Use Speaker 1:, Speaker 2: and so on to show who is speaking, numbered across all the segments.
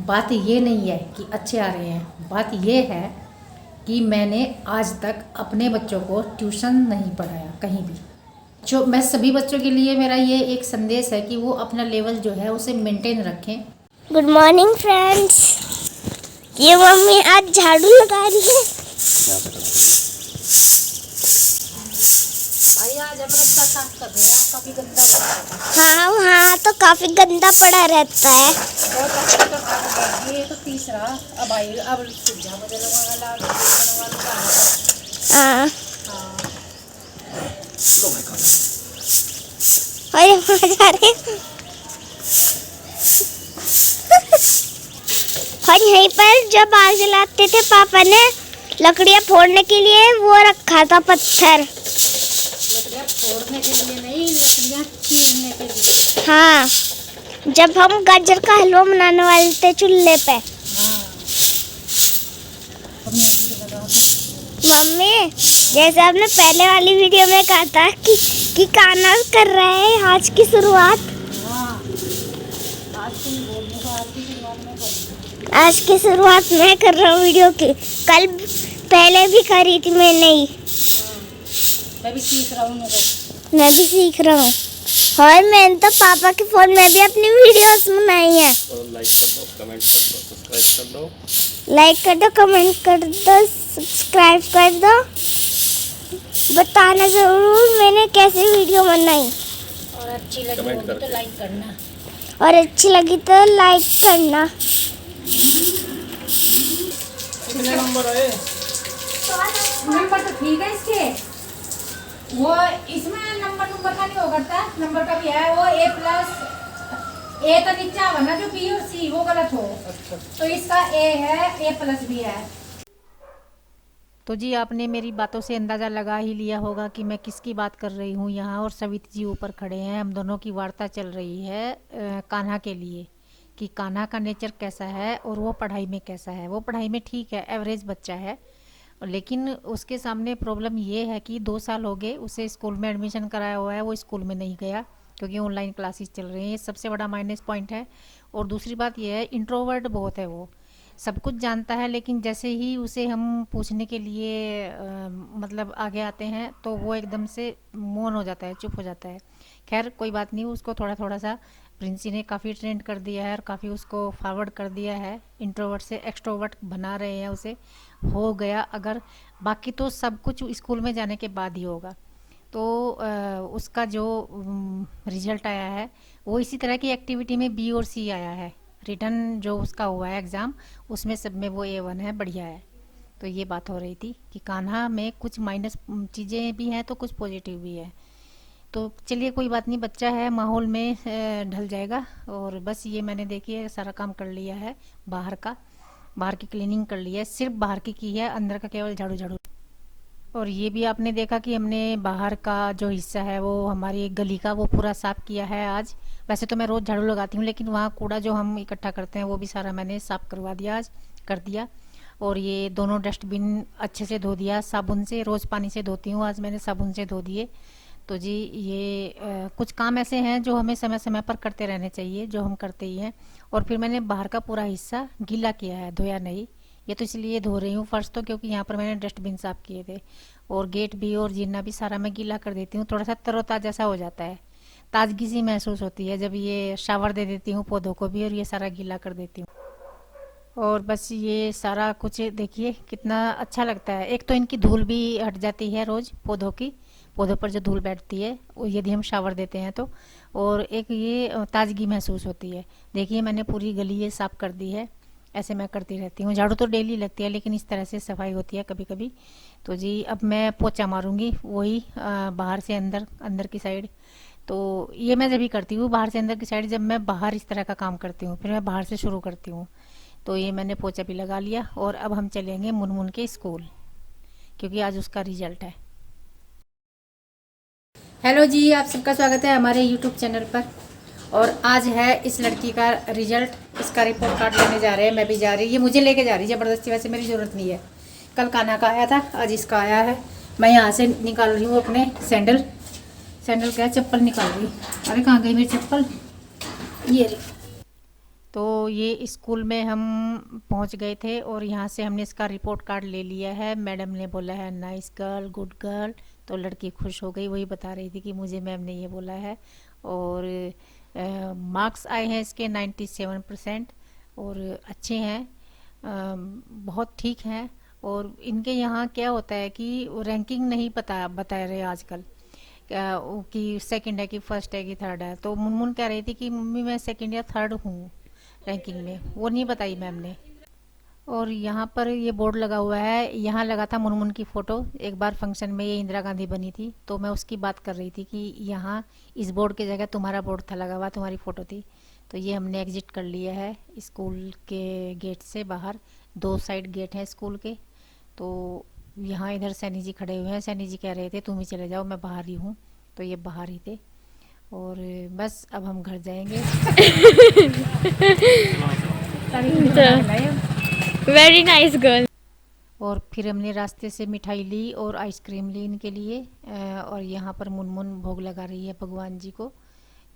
Speaker 1: बात ये नहीं है कि अच्छे आ रहे हैं, बात ये है कि मैंने आज तक अपने बच्चों को ट्यूशन नहीं पढ़ाया कहीं भी। जो मैं सभी बच्चों के लिए मेरा ये एक संदेश है कि वो अपना लेवल जो है उसे मेंटेन रखें।
Speaker 2: Good morning friends. ये मम्मी आज झाड़ू लगा रही है।
Speaker 1: भाई आज हम रास्ता साफ कर रहे हैं, काफी गंदा पड़ा है।
Speaker 2: हाँ वहाँ तो काफी गंदा पड़ा रहता है।
Speaker 1: बहुत अच्छा तो काम है। ये तो तीसरा अब आई अब सुझा बदलने वाला
Speaker 2: हाँ
Speaker 1: हाँ।
Speaker 2: और वहाँ जा रहे हैं। और यहीं पर जब आग जलाते थे पापा ने लकड़ियाँ फोड़ने के लिए वो रखा था पत्थर।
Speaker 1: लकड़ियाँ फोड़ने के लिए नहीं, लकड़ियाँ चीरने के लिए।
Speaker 2: हाँ जब हम गाजर का हलवा बनाने वाले थे चूल्हे पे।
Speaker 1: हाँ
Speaker 2: मम्मी जैसे आपने पहले वाली वीडियो में कहा था कि कान्हा कर रहे हैं आज की शुरुआत।
Speaker 1: हाँ आज तुम बोलने को आज की शुरुआत में करूँगी।
Speaker 2: आज की शुरुआत मैं कर रहा हूँ वीडियो की। कल पहले भी करी थी मैंने ही।
Speaker 1: मैं भी सीख रहा हूँ।
Speaker 2: मैं भी सीख रहा हूँ और मैंने तो पापा के फोन में भी अपनी वीडियोस बनाई है। लाइक कर दो, कमेंट कर दो, सब्सक्राइब कर दो। बताना जरूर मैंने कैसी वीडियो बनाई।
Speaker 1: और अच्छी लगी होगी तो लाइक करना।
Speaker 2: और अच्छी लगी तो लाइक करना।
Speaker 1: कितने नंबर है? नंबर तो ठीक है इसके। वो इसमें नंबर का नहीं हो करता, नंबर का भी है। वो A+ का नीचे आवा ना जो B और C वो गलत हो। अच्छा। तो इसका A है, A+ भी है। तो जी आपने मेरी बातों से अंदाज़ा लगा ही लिया होगा कि मैं किसकी बात कर रही हूँ यहाँ। और सवित जी ऊपर खड़े हैं, हम दोनों की वार्ता चल रही है कान्हा के लिए कि कान्हा का नेचर कैसा है और वो पढ़ाई में कैसा है। वो पढ़ाई में ठीक है, एवरेज बच्चा है, लेकिन उसके सामने प्रॉब्लम ये है कि 2 साल हो गए उसे स्कूल में एडमिशन कराया हुआ है, वो स्कूल में नहीं गया क्योंकि ऑनलाइन क्लासेस चल रही हैं। ये सबसे बड़ा माइनस पॉइंट है। और दूसरी बात ये है, इंट्रोवर्ट बहुत है, वो सब कुछ जानता है लेकिन जैसे ही उसे हम पूछने के लिए मतलब आगे आते हैं तो वो एकदम से मौन हो जाता है, चुप हो जाता है। खैर कोई बात नहीं, उसको थोड़ा थोड़ा सा प्रिंसी ने काफ़ी ट्रेंड कर दिया है और काफ़ी उसको फॉरवर्ड कर दिया है। इंट्रोवर्ट से एक्सट्रोवर्ट बना रहे हैं उसे, हो गया अगर। बाकी तो सब कुछ स्कूल में जाने के बाद ही होगा। तो उसका जो रिजल्ट आया है वो इसी तरह की एक्टिविटी में B और C आया है। रिटर्न जो उसका हुआ है एग्ज़ाम, उसमें सब में वो A1 है, बढ़िया है। तो ये बात हो रही थी कि कान्हा में कुछ माइनस चीज़ें भी हैं तो कुछ पॉजिटिव भी है। तो चलिए कोई बात नहीं, बच्चा है, माहौल में ढल जाएगा। और बस ये मैंने देखिए सारा काम कर लिया है बाहर की क्लीनिंग कर ली है, सिर्फ बाहर की है, अंदर का केवल झाड़ू झाड़ू। और ये भी आपने देखा कि हमने बाहर का जो हिस्सा है वो हमारी गली का वो पूरा साफ़ किया है आज। वैसे तो मैं रोज़ झाड़ू लगाती हूँ लेकिन वहाँ कूड़ा जो हम इकट्ठा करते हैं वो भी सारा मैंने साफ़ करवा दिया, आज कर दिया। और ये दोनों डस्टबिन अच्छे से धो दिया साबुन से, रोज़ पानी से धोती हूँ, आज मैंने साबुन से धो दिए। तो जी ये कुछ काम ऐसे हैं जो हमें समय समय पर करते रहने चाहिए, जो हम करते ही हैं। और फिर मैंने बाहर का पूरा हिस्सा गीला किया है, धोया नहीं। ये तो इसलिए धो रही हूँ फर्श तो क्योंकि यहाँ पर मैंने डस्टबिन साफ़ किए थे। और गेट भी और जीना भी सारा मैं गीला कर देती हूँ, थोड़ा सा तरोताज़ा सा हो जाता है, ताजगी सी महसूस होती है जब ये शावर दे देती हूँ पौधों को भी और ये सारा गीला कर देती हूँ। और बस ये सारा कुछ देखिए कितना अच्छा लगता है। एक तो इनकी धूल भी हट जाती है रोज़, पौधों पर जो धूल बैठती है यदि हम शावर देते हैं तो। और एक ये ताजगी महसूस होती है। देखिए मैंने पूरी गली ये साफ़ कर दी है, ऐसे मैं करती रहती हूँ। झाड़ू तो डेली लगती है लेकिन इस तरह से सफाई होती है कभी कभी। तो जी अब मैं पोछा मारूंगी वही बाहर से अंदर की साइड। तो ये मैं जब भी करती हूँ बाहर से अंदर की साइड, जब मैं बाहर इस तरह का काम करती हूँ फिर मैं बाहर से शुरू करती हूँ। तो ये मैंने पोछा भी लगा लिया और अब हम चलेंगे मुनमुन के स्कूल क्योंकि आज उसका रिजल्ट है। हेलो जी, आप सबका स्वागत है हमारे यूट्यूब चैनल पर। और आज है इस लड़की का रिजल्ट, इसका रिपोर्ट कार्ड लेने जा रहे हैं, मैं भी जा रही, ये मुझे लेके जा रही है ज़बरदस्ती, वैसे मेरी ज़रूरत नहीं है। कल कान्हा का आया था, आज इसका आया है। मैं यहाँ से निकाल रही हूँ अपने सैंडल क्या चप्पल निकाल रही। अरे कहाँ गई मेरी चप्पल, ये रही। तो ये स्कूल में हम पहुंच गए थे और यहाँ से हमने इसका रिपोर्ट कार्ड ले लिया है। मैडम ने बोला है नाइस गर्ल, गुड गर्ल, तो लड़की खुश हो गई। वही बता रही थी कि मुझे मैम ने ये बोला है। और मार्क्स आए हैं इसके 97% और अच्छे हैं, बहुत ठीक हैं। और इनके यहाँ क्या होता है कि रैंकिंग नहीं बता रहे आजकल कि सेकंड है कि फर्स्ट है कि थर्ड है। तो मुनमुन कह रही थी कि मम्मी मैं सेकंड या थर्ड हूँ रैंकिंग में, वो नहीं बताई मैम ने। और यहाँ पर ये बोर्ड लगा हुआ है, यहाँ लगा था मुनमुन की फ़ोटो। एक बार फंक्शन में ये इंदिरा गांधी बनी थी तो मैं उसकी बात कर रही थी कि यहाँ इस बोर्ड की जगह तुम्हारा बोर्ड था लगा हुआ, तुम्हारी फ़ोटो थी। तो ये हमने एग्जिट कर लिया है स्कूल के गेट से बाहर। 2 साइड गेट हैं स्कूल के। तो यहाँ इधर सैनी जी खड़े हुए हैं। सैनी जी कह रहे थे तुम ही चले जाओ, मैं बाहर ही हूँ। तो ये बाहर ही थे। और बस अब हम घर जाएंगे।
Speaker 2: Very nice girl.
Speaker 1: और फिर हमने रास्ते से मिठाई ली और आइसक्रीम ली इनके लिए। और यहाँ पर मुनमुन भोग लगा रही है भगवान जी को।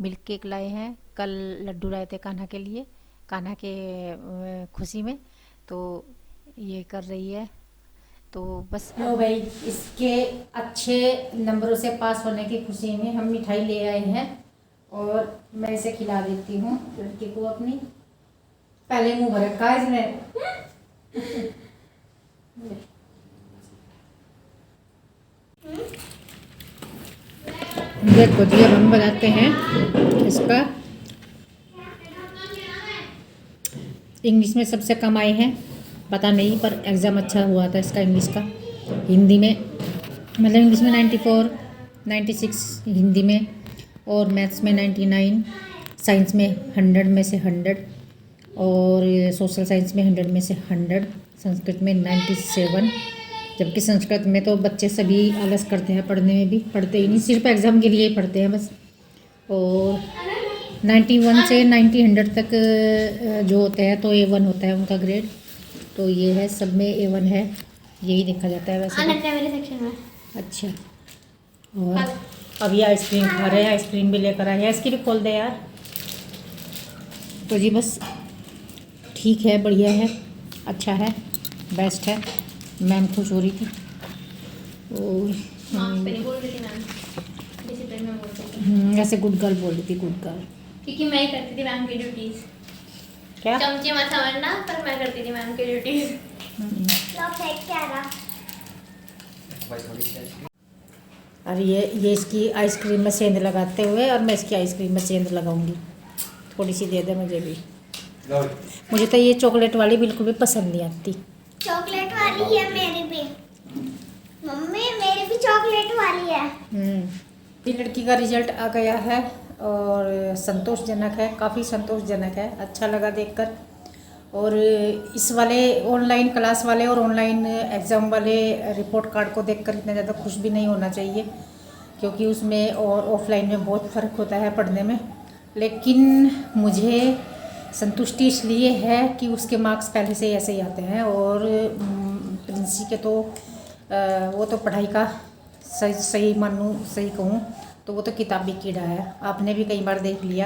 Speaker 1: मिल्क केक लाए हैं, कल लड्डू लाए थे कान्हा के लिए, कान्हा के खुशी में। तो ये कर रही है। तो बस लो भाई, इसके अच्छे नंबरों से पास होने की खुशी में हम मिठाई ले आए हैं और मैं इसे खिला देती हूँ लड़की को अपनी। पहले मुंह भर रखा है इसने। देखो जी, अब हम बनाते हैं इसका। इंग्लिश में सबसे कम आए हैं पता नहीं, पर एग्ज़ाम अच्छा हुआ था इसका इंग्लिश का। हिंदी में मतलब इंग्लिश में 94, 96 हिंदी में, और मैथ्स में 99, साइंस में 100 में से 100, और सोशल साइंस में 100 में से 100, संस्कृत में 97। जबकि संस्कृत में तो बच्चे सभी आलस करते हैं, पढ़ने में भी पढ़ते ही नहीं, सिर्फ एग्ज़ाम के लिए ही पढ़ते हैं बस। और 91 से 90, 100 तक जो होते हैं तो A1 होता है उनका ग्रेड। तो ये है, सब में A1 है, यही देखा जाता है वैसे।
Speaker 2: मेरे सेक्शन में।
Speaker 1: अच्छा। और अब ये आइसक्रीम खा रहे हैं, आइसक्रीम भी लेकर आए हैं। इसकी भी खोल दे यार। तो जी बस ठीक है, बढ़िया है, अच्छा है, बेस्ट है। मैम खुश हो रही थी। और ऐसे गुड गर्ल बोल रही थी, गुड गर्ल,
Speaker 2: क्योंकि मैं ही करती थी मैम की ड्यूटीज।
Speaker 1: क्या
Speaker 2: चमचे मत समझना, पर मैं करती थी मैम की ड्यूटीज।
Speaker 1: और ये इसकी आइसक्रीम में सेंध लगाते हुए, और मैं इसकी आइसक्रीम में सेंध लगाऊंगी। थोड़ी सी दे दे मुझे भी। मुझे तो ये चॉकलेट वाली बिल्कुल भी पसंद नहीं आती।
Speaker 2: चॉकलेट वाली है मेरी भी मम्मी, मेरी भी चॉकलेट वाली है।
Speaker 1: ये लड़की का रिजल्ट आ गया है और संतोषजनक है, काफ़ी संतोषजनक है, अच्छा लगा देखकर। और इस वाले ऑनलाइन क्लास वाले और ऑनलाइन एग्ज़ाम वाले रिपोर्ट कार्ड को देखकर इतना ज़्यादा खुश भी नहीं होना चाहिए, क्योंकि उसमें और ऑफलाइन में बहुत फ़र्क होता है पढ़ने में। लेकिन मुझे संतुष्टि इसलिए है कि उसके मार्क्स पहले से ऐसे ही आते हैं। और प्रिंसी के तो वो तो पढ़ाई का सही मानूँ, सही कहूँ तो वो तो किताबी कीड़ा है। आपने भी कई बार देख लिया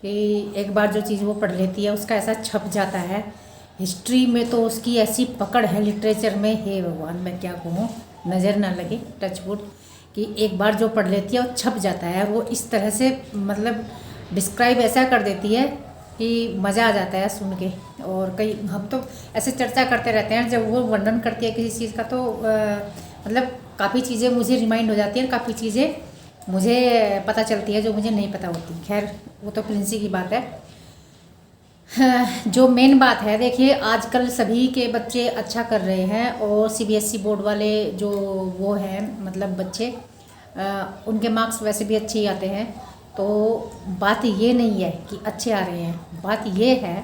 Speaker 1: कि एक बार जो चीज़ वो पढ़ लेती है उसका ऐसा छप जाता है। हिस्ट्री में तो उसकी ऐसी पकड़ है, लिटरेचर में, हे भगवान मैं क्या कहूँ, नज़र ना लगे, टचवुड, कि एक बार जो पढ़ लेती है वो छप जाता है। वो इस तरह से मतलब डिस्क्राइब ऐसा कर देती है कि मज़ा आ जाता है सुन के। और कई हम तो ऐसे चर्चा करते रहते हैं, जब वो वर्णन करती है किसी चीज़ का तो मतलब काफ़ी चीज़ें मुझे रिमाइंड हो जाती हैं, काफ़ी चीज़ें मुझे पता चलती है जो मुझे नहीं पता होती। खैर वो तो प्रिंसी की बात है। जो मेन बात है, देखिए आजकल सभी के बच्चे अच्छा कर रहे हैं और CBSE बोर्ड वाले जो वो हैं मतलब बच्चे, उनके मार्क्स वैसे भी अच्छे ही आते हैं। तो बात ये नहीं है कि अच्छे आ रहे हैं, बात ये है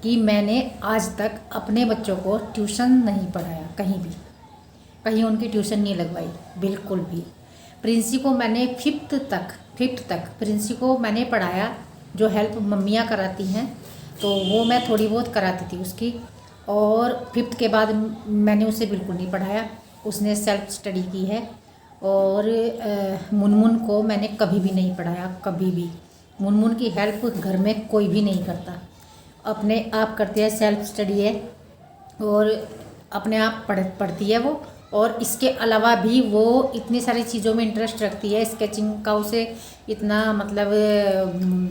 Speaker 1: कि मैंने आज तक अपने बच्चों को ट्यूशन नहीं पढ़ाया, कहीं उनकी ट्यूशन नहीं लगवाई बिल्कुल भी। प्रिंसी को मैंने फिफ्थ तक प्रिंसी को मैंने पढ़ाया। जो हेल्प मम्मियाँ कराती हैं तो वो मैं थोड़ी बहुत कराती थी उसकी, और फिफ्थ के बाद मैंने उसे बिल्कुल नहीं पढ़ाया, उसने सेल्फ स्टडी की है। और मुनमुन को मैंने कभी भी नहीं पढ़ाया, कभी भी। मुनमुन की हेल्प घर में कोई भी नहीं करता, अपने आप करती है, सेल्फ स्टडी है और अपने आप पढ़ती है वो। और इसके अलावा भी वो इतनी सारी चीज़ों में इंटरेस्ट रखती है। स्केचिंग का उसे इतना मतलब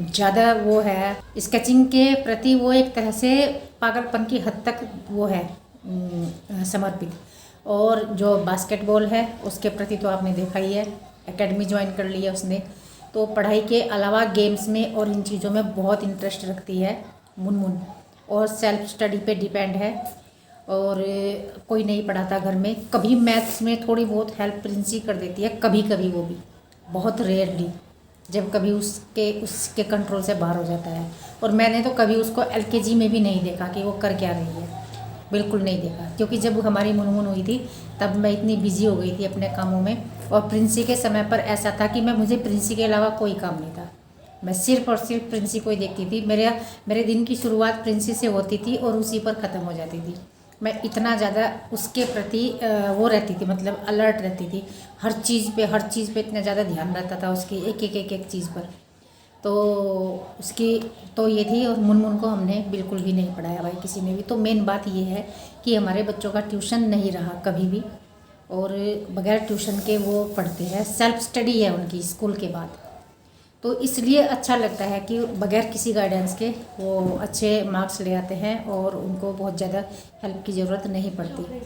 Speaker 1: ज़्यादा वो है, स्केचिंग के प्रति वो एक तरह से पागलपन की हद तक वो है समर्पित। और जो बास्केटबॉल है उसके प्रति तो आपने देखा ही है, एकेडमी ज्वाइन कर ली है उसने। तो पढ़ाई के अलावा गेम्स में और इन चीज़ों में बहुत इंटरेस्ट रखती है मुनमुन, और सेल्फ स्टडी पे डिपेंड है। और कोई नहीं पढ़ाता घर में। कभी मैथ्स में थोड़ी बहुत हेल्प प्रिंसी कर देती है, कभी कभी, वो भी बहुत रेयरली, जब कभी उसके कंट्रोल से बाहर हो जाता है। और मैंने तो कभी उसको LKG में भी नहीं देखा कि वो कर क्या रही है, बिल्कुल नहीं देखा। क्योंकि जब हमारी मुनमुन हुई थी तब मैं इतनी बिजी हो गई थी अपने कामों में। और प्रिंसी के समय पर ऐसा था कि मुझे प्रिंसी के अलावा कोई काम नहीं था, मैं सिर्फ और सिर्फ प्रिंसी को ही देखती थी। मेरे दिन की शुरुआत प्रिंसी से होती थी और उसी पर ख़त्म हो जाती थी। मैं इतना ज़्यादा उसके प्रति वो रहती थी, मतलब अलर्ट रहती थी। हर चीज़ पे इतना ज़्यादा ध्यान रहता था उसकी एक चीज़ पर। तो उसकी तो ये थी। और मुनमुन को हमने बिल्कुल भी नहीं पढ़ाया भाई किसी ने भी। तो मेन बात ये है कि हमारे बच्चों का ट्यूशन नहीं रहा कभी भी, और बगैर ट्यूशन के वो पढ़ते हैं। सेल्फ स्टडी है उनकी स्कूल के बाद। तो इसलिए अच्छा लगता है कि बगैर किसी गाइडेंस के वो अच्छे मार्क्स ले आते हैं और उनको बहुत ज़्यादा हेल्प की ज़रूरत नहीं पड़ती।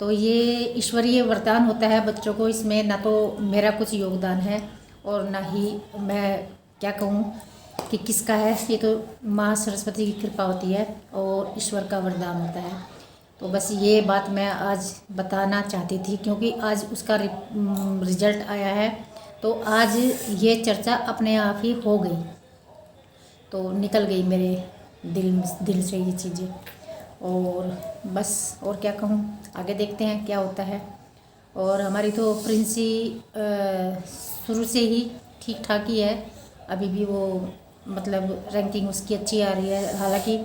Speaker 1: तो ये ईश्वरीय वरदान होता है बच्चों को। इसमें ना तो मेरा कुछ योगदान है और ना ही मैं क्या कहूँ कि किसका है। ये तो माँ सरस्वती की कृपा होती है और ईश्वर का वरदान होता है। तो बस ये बात मैं आज बताना चाहती थी, क्योंकि आज उसका रिजल्ट आया है। तो आज ये चर्चा अपने आप ही हो गई, तो निकल गई मेरे दिल से ये चीज़ें। और बस और क्या कहूँ, आगे देखते हैं क्या होता है। और हमारी तो प्रिंसी शुरू से ही ठीक ठाक ही है। अभी भी वो मतलब रैंकिंग उसकी अच्छी आ रही है। हालांकि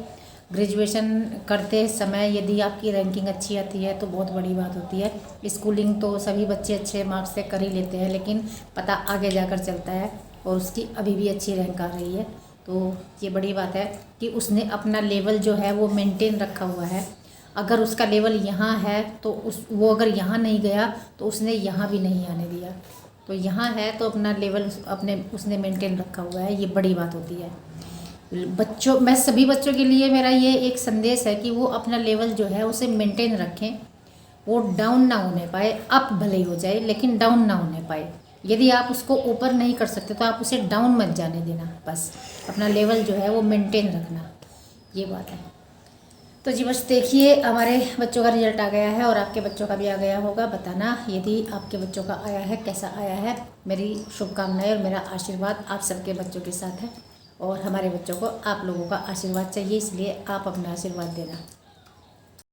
Speaker 1: ग्रेजुएशन करते समय यदि आपकी रैंकिंग अच्छी आती है तो बहुत बड़ी बात होती है। स्कूलिंग तो सभी बच्चे अच्छे मार्क्स से कर ही लेते हैं, लेकिन पता आगे जाकर चलता है। और उसकी अभी भी अच्छी रैंक आ रही है, तो ये बड़ी बात है कि उसने अपना लेवल जो है वो मेंटेन रखा हुआ है। अगर उसका लेवल यहाँ है तो वो अगर यहाँ नहीं गया तो उसने यहाँ भी नहीं आने दिया। तो यहाँ है तो अपना लेवल उसने मेंटेन रखा हुआ है, ये बड़ी बात होती है। मैं सभी बच्चों के लिए मेरा ये एक संदेश है कि वो अपना लेवल जो है उसे मेंटेन रखें। वो डाउन ना होने पाए, अप भले ही हो जाए लेकिन डाउन ना होने पाए। यदि आप उसको ऊपर नहीं कर सकते तो आप उसे डाउन मत जाने देना, बस अपना लेवल जो है वो मेंटेन रखना, ये बात है। तो जी बस देखिए, हमारे बच्चों का रिजल्ट आ गया है और आपके बच्चों का भी आ गया होगा। बताना यदि आपके बच्चों का आया है कैसा आया है। मेरी शुभकामनाएं और मेरा आशीर्वाद आप सबके बच्चों के साथ है। और हमारे बच्चों को आप लोगों का आशीर्वाद चाहिए, इसलिए आप अपना आशीर्वाद देना।